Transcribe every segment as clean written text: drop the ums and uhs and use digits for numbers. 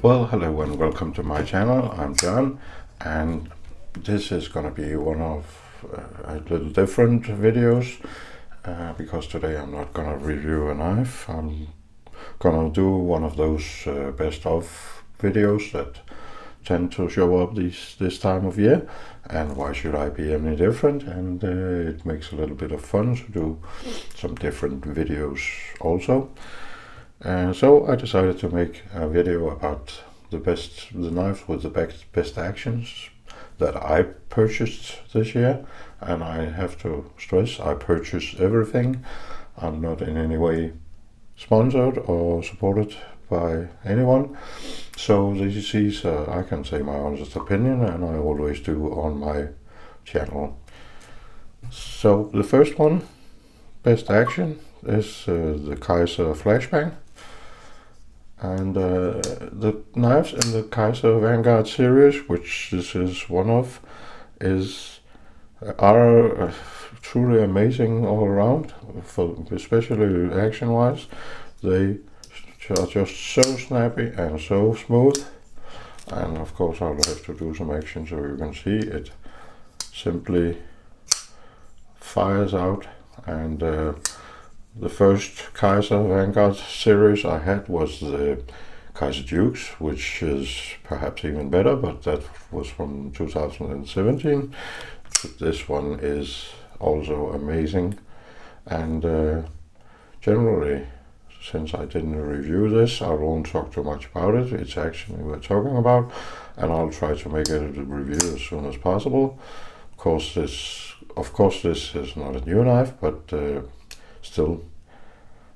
Well, hello and welcome to my channel. I'm John, and this is gonna be one of a little different videos because today I'm not gonna review a knife. I'm gonna do one of those best of videos that tend to show up this time of year, and why should I be any different? And it makes a little bit of fun to do some different videos also. So I decided to make a video about the knives with the best actions that I purchased this year. And I have to stress, I purchased everything. I'm not in any way sponsored or supported by anyone. So this is, I can say my honest opinion, and I always do on my channel. So the first one, best action, is the Kaiser Flashbang. And the knives in the Kaiser Vanguard series, which this is one of, are truly amazing all around, especially action-wise. They are just so snappy and so smooth. And of course I'll have to do some action so you can see it simply fires out. And the first Kaiser Vanguard series I had was the Kaiser Dukes, which is perhaps even better, but that was from 2017. This one is also amazing, and generally, since I didn't review this, I won't talk too much about it. It's action we're talking about, and I'll try to make it a review as soon as possible. Of course, this is not a new knife, but still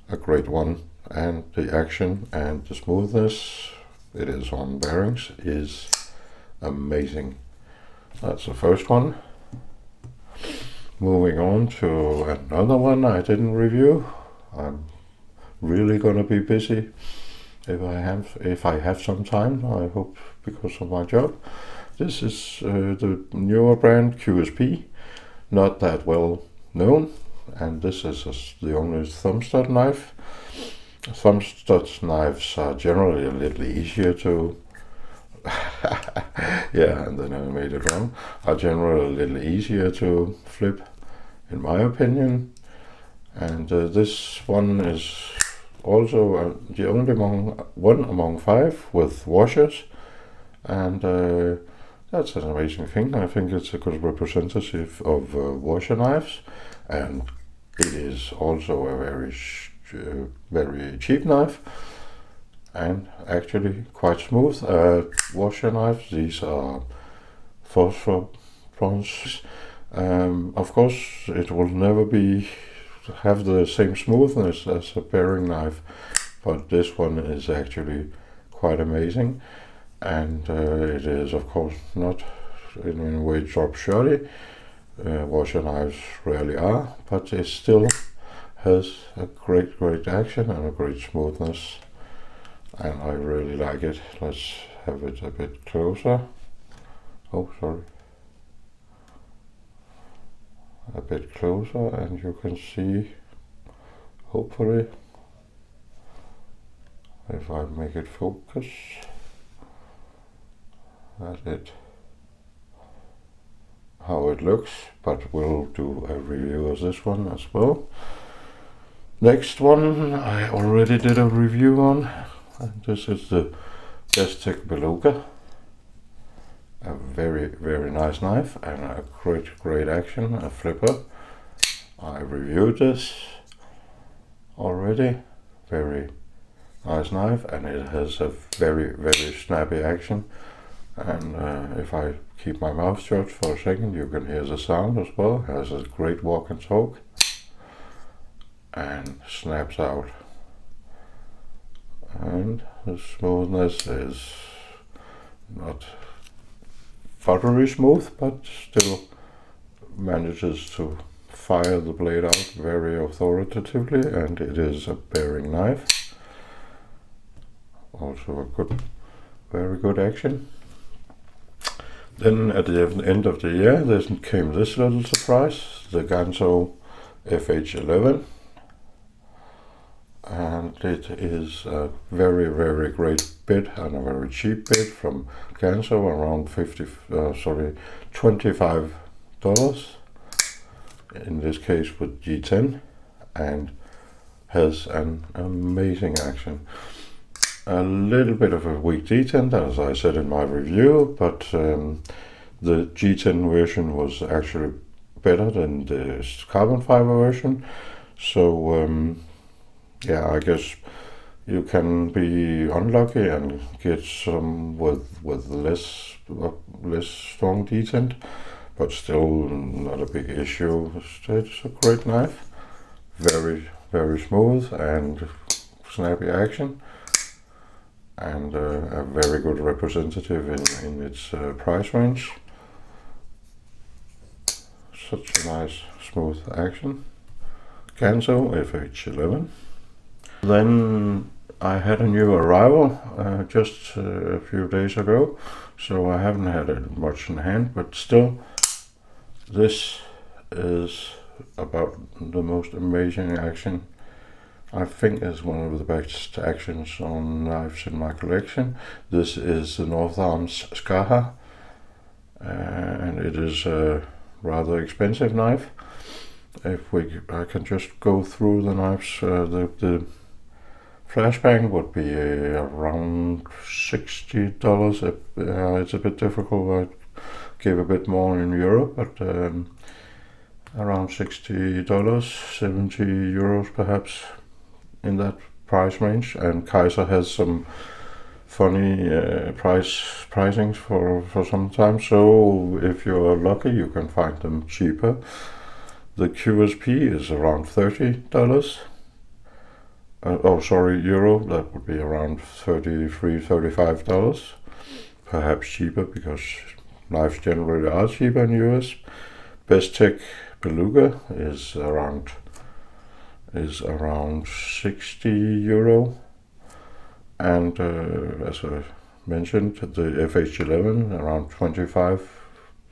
a great one, and the action and the smoothness it is on bearings is amazing. That's the first one. Moving on to another one I didn't review. I'm really gonna be busy if I have some time, I hope, because of my job. This is the newer brand QSP, not that well known. And this is the only thumb stud knife. Thumb stud knives are generally a little easier to yeah, and then I made it wrong. Are generally a little easier to flip, in my opinion. And this one is also the only one among 5 with washers, and that's an amazing thing. I think it's a good representative of washer knives, and it is also a very cheap knife, and actually quite smooth. Washer knives, these are phosphor bronze. Of course, it will never have the same smoothness as a bearing knife, but this one is actually quite amazing, and it is of course not in any way drop shotty. Washer knives rarely are, but it still has a great action and a great smoothness, and I really like it. Let's have it a bit closer. Oh, sorry. A bit closer, and you can see, hopefully, if I make it focus, that's it, how it looks. But we'll do a review of this one as well. Next one I already did a review on, and this is the Bestech Beluga. A very nice knife and a great action, a flipper. I reviewed this already. Very nice knife, and it has a very snappy action. And if I keep my mouth shut for a second, you can hear the sound as well. It has a great walk and talk, and snaps out. And the smoothness is not buttery smooth, but still manages to fire the blade out very authoritatively, and it is a bearing knife. Also a very good action. Then at the end of the year there came this little surprise, the Ganzo FH11. and it is a very, very great bid and a very cheap bid from Ganso, around $25 in this case with G10, and has an amazing action. A little bit of a weak detent, as I said in my review, but the G10 version was actually better than the carbon fiber version. So yeah, I guess you can be unlucky and get some with less strong detent, but still not a big issue. It's a great knife, very, very smooth and snappy action, and a very good representative in its price range. Such a nice smooth action. Ganso FH11. Then I had a new arrival just a few days ago, so I haven't had it much in hand, but still, this is about the most amazing action. I think it's one of the best actions on knives in my collection. This is the North Arms Skaha, and it is a rather expensive knife. I can just go through the knives. The flashbang would be around $60. It's a bit difficult. I gave a bit more in Europe, but around $60, 70 euros perhaps, in that price range. And Kaiser has some funny pricings for some time, so if you're lucky you can find them cheaper. The QSP is around $30. Euro. That would be around $35, perhaps cheaper, because knives generally are cheaper in US. Best Tech Beluga is around 60 euro, and as I mentioned, the FH11 around $25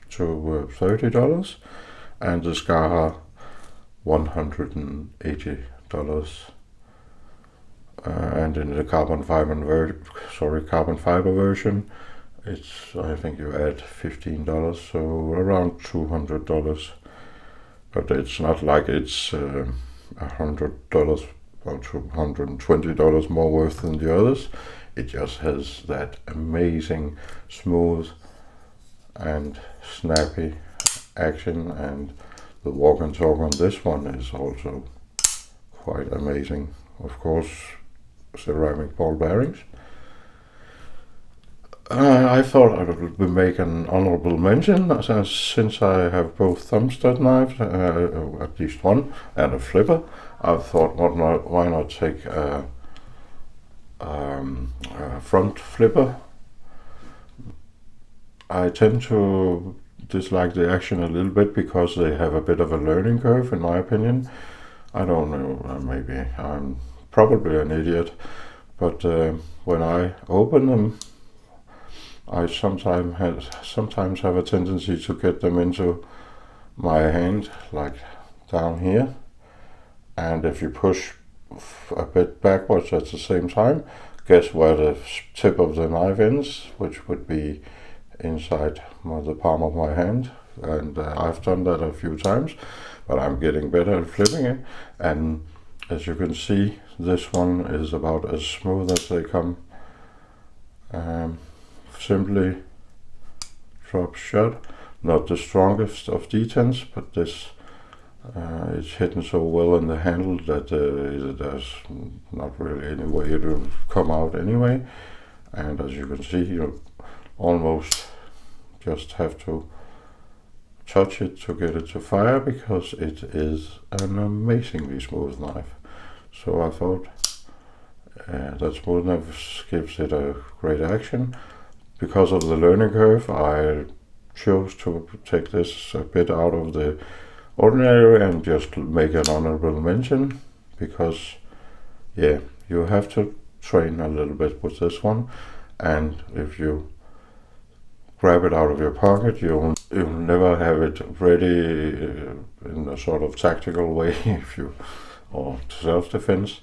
to $30, and the Skaha $180. And in the carbon fiber version, it's, I think you add $15, so around $200. But it's not like it's $100 or $220 more worth than the others. It just has that amazing smooth and snappy action, and the walk and talk on this one is also quite amazing. Of course, ceramic ball bearings. I thought I would make an honorable mention, since I have both thumb stud knives, at least one, and a flipper. I thought, why not take a front flipper. I tend to dislike the action a little bit because they have a bit of a learning curve, in my opinion. I don't know, maybe I'm probably an idiot, but when I open them, I sometimes have a tendency to get them into my hand, like down here, and if you push a bit backwards at the same time, guess where the tip of the knife ends, which would be inside the palm of my hand. And I've done that a few times, but I'm getting better at flipping it, and as you can see, this one is about as smooth as they come. Simply drop shut. Not the strongest of detents, but this it's hidden so well in the handle that there's not really any way to come out anyway. And as you can see, you almost just have to touch it to get it to fire, because it is an amazingly smooth knife. So I thought that smoothness gives it a great action. Because of the learning curve, I chose to take this a bit out of the ordinary and just make an honorable mention, because yeah, you have to train a little bit with this one, and if you grab it out of your pocket, you'll never have it ready in a sort of tactical way, or self-defense.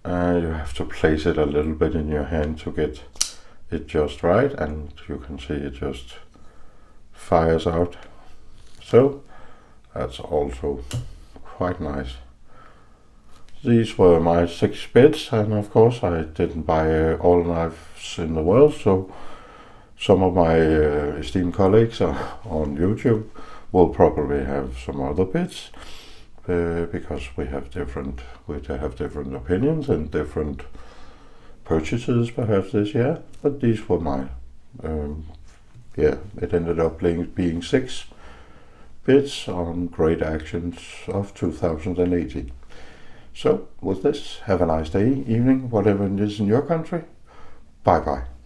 You have to place it a little bit in your hand to get it just right, and you can see it just fires out. So that's also quite nice. These were my 6 bits, and of course I didn't buy all knives in the world, so some of my esteemed colleagues on YouTube will probably have some other bits, because we have different opinions and different purchases perhaps this year. But these were mine. It ended up being 6 bits on great actions of 2018. So with this, have a nice day, evening, whatever it is in your country. Bye bye.